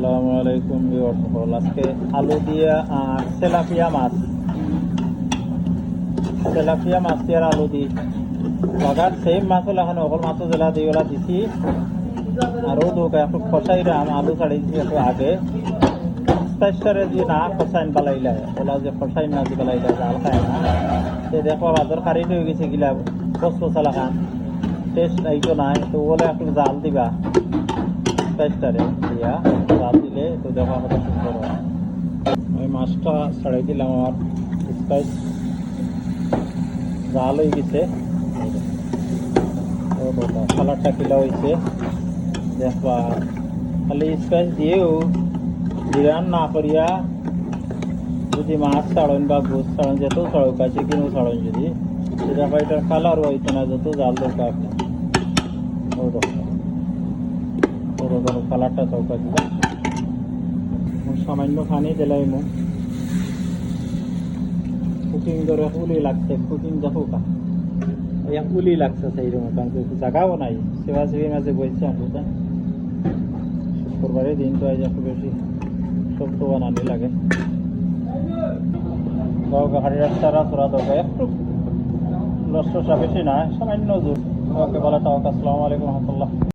আসসালামু আলাইকুম ভিউয়ার্স। আজকে আলু দিয়ে তেলাপিয়া মাছ দিয়ে আলু দি লাগার সেম মাছ হলো এখন অকল মাছ জেলা দিয়ে ওলা দিছি আর দোকা একটু ফসাই রাম আলু ছাড়ি দিছি একটু আগে স্পেশারে যে না ফসাইন বালাইলা ওলা যে ফসাইন না যে বালাইলা জাল খায় না সে দেখো বাজার কারি হয়ে গেছে গিলা পচলা খান টেস্ট এইটো নাই তো বলে একটু জাল দিবা স্পেশারে দিয়া জাল দিলে তো দেখো কত সুন্দর হয়। ওই মাছটা ছাড়াই দিলাম আমার স্পাইস জাল হয়ে গেছে কালারটা কিলা হয়েছে দেখবা খালি স্পাইস দিয়েও জিরান না করিয়া যদি মাছ ছাড়ন বা গোস ছাড়ন যেত ছাড়ক আছে কিনো ছাড়ন যদি দেখো এটার কালার হইতো না যত জাল দরকার কালারটা চৌকা দিবা সামান্য পানি দিলাই মো কুকিং করে উলি লাগছে কুকিং দেখো কা উলি লাগছে সেই রকম কারণ জায়গাও নাই সেবা সেবি মাঝে বলছে আমরা শুক্রবারে দিন তো আজ একটু বেশি শক্ত বানানি লাগে গাড়ি রাস্তারা তোরা দরকার একটু লস্যা বেশি না সামান্য জোর ওকে বলা তাও আসসালামু আলাইকুম রহমতুল্লাহ।